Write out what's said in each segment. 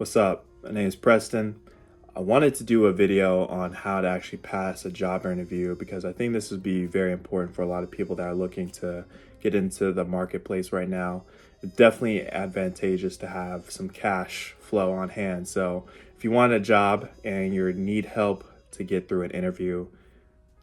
What's up? My name is Preston. I wanted to do a video on how to actually pass a job interview because I think this would be very important for a lot of people that are looking to get into the marketplace right now. It's definitely advantageous to have some cash flow on hand. So if you want a job and you need help to get through an interview,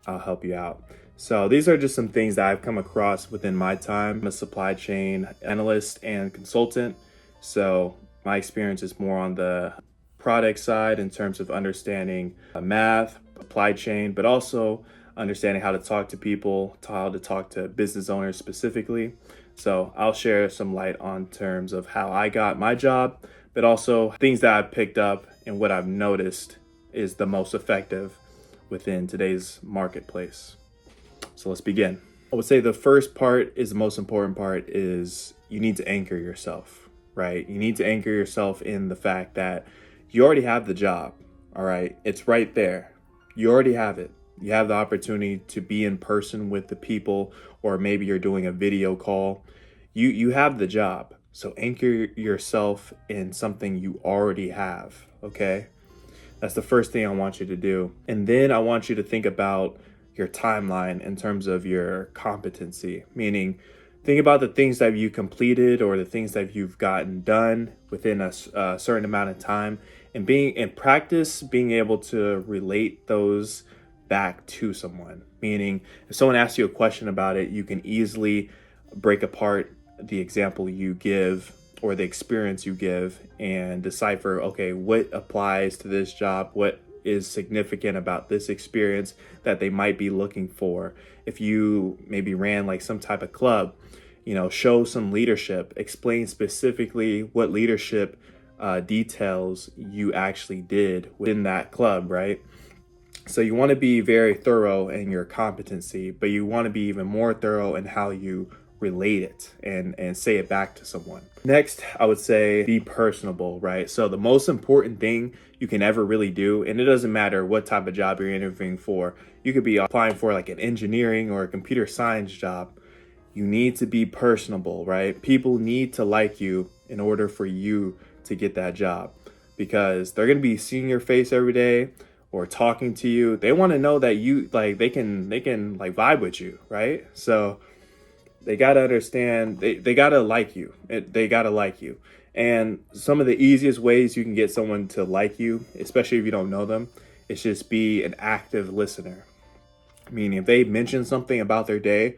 I'll help you out. So these are just some things that I've come across within my time. I'm a supply chain analyst and consultant. So my experience is more on the product side in terms of understanding math, supply chain, but also understanding how to talk to people, how to talk to business owners specifically. So I'll share some light on terms of how I got my job, but also things that I've picked up and what I've noticed is the most effective within today's marketplace. So let's begin. I would say the first part is the most important part is you need to anchor yourself, right? You need to anchor yourself in the fact that you already have the job, all right? It's right there. You already have it. You have the opportunity to be in person with the people, or maybe you're doing a video call. You have the job. So anchor yourself in something you already have, okay? That's the first thing I want you to do. And then I want you to think about your timeline in terms of your competency, meaning think about the things that you completed or the things that you've gotten done within a certain amount of time, and being in practice, being able to relate those back to someone. Meaning, if someone asks you a question about it, you can easily break apart the example you give or the experience you give and decipher, okay, what applies to this job, what is significant about this experience that they might be looking for. If you maybe ran like some type of club, show some leadership, explain specifically what leadership details you actually did within that club, right? So you want to be very thorough in your competency, but you want to be even more thorough in how you relate it and say it back to someone. Next, I would say be personable, right? So the most important thing you can ever really do, and it doesn't matter what type of job you're interviewing for, you could be applying for like an engineering or a computer science job. You need to be personable, right? People need to like you in order for you to get that job, because they're going to be seeing your face every day or talking to you. They want to know that you like they can like vibe with you, right? So they got to understand, they got to like you. They got to like you. And some of the easiest ways you can get someone to like you, especially if you don't know them, is just be an active listener. Meaning if they mention something about their day,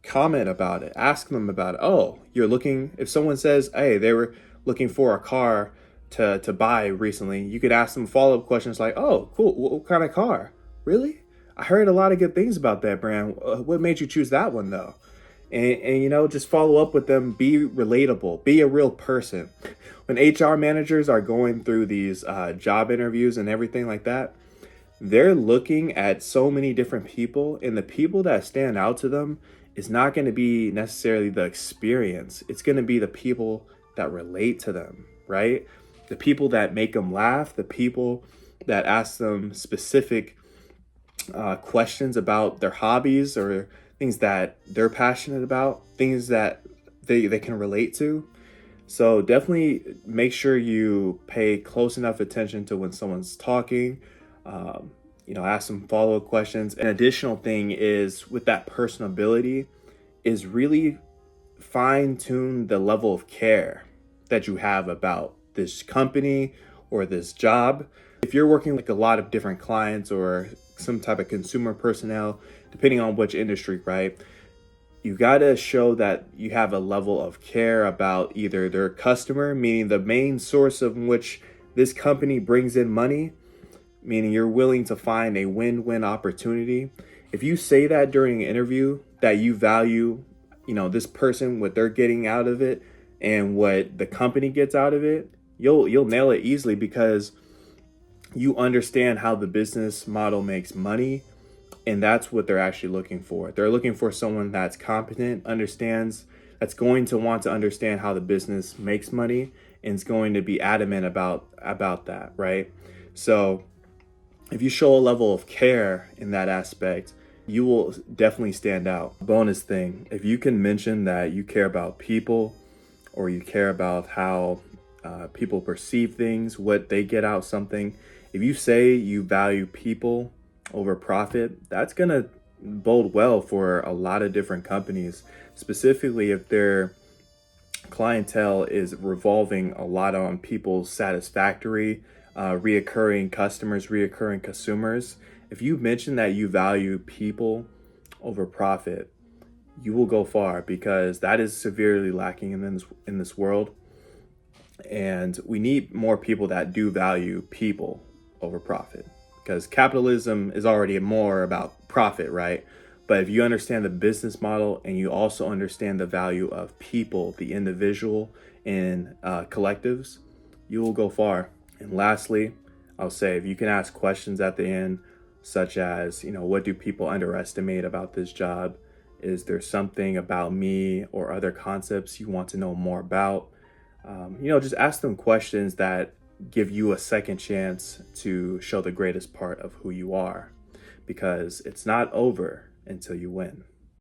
comment about it, ask them about it. Oh, if someone says, hey, they were looking for a car to buy recently, you could ask them follow-up questions like, oh, cool, what kind of car? Really? I heard a lot of good things about that brand. What made you choose that one though? And just follow up with them, be relatable, be a real person. When HR managers are going through these job interviews and everything like that, they're looking at so many different people, and the people that stand out to them is not going to be necessarily the experience. It's going to be the people that relate to them, right? The people that make them laugh, the people that ask them specific questions about their hobbies or things that they're passionate about, things that they can relate to. So definitely make sure you pay close enough attention to when someone's talking. Ask some follow-up questions. An additional thing is with that personability is really fine-tune the level of care that you have about this company or this job. If you're working with a lot of different clients or some type of consumer personnel, depending on which industry, right? You got to show that you have a level of care about either their customer, meaning the main source of which this company brings in money, meaning you're willing to find a win-win opportunity. If you say that during an interview, that you value, this person, what they're getting out of it and what the company gets out of it, you'll nail it easily, because you understand how the business model makes money, and that's what they're actually looking for. They're looking for someone that's competent, that's going to want to understand how the business makes money, and is going to be adamant about that, right? So if you show a level of care in that aspect, you will definitely stand out. Bonus thing, if you can mention that you care about people, or you care about how people perceive things, what they get out something. If you say you value people over profit, that's gonna bode well for a lot of different companies, specifically if their clientele is revolving a lot on people's satisfactory, reoccurring customers, reoccurring consumers. If you mention that you value people over profit, you will go far because that is severely lacking in this world. And we need more people that do value people over profit because capitalism is already more about profit, right? But if you understand the business model and you also understand the value of people, the individual, and collectives, you will go far. And lastly, I'll say if you can ask questions at the end, such as, what do people underestimate about this job? Is there something about me or other concepts you want to know more about? Just ask them questions that give you a second chance to show the greatest part of who you are, because it's not over until you win.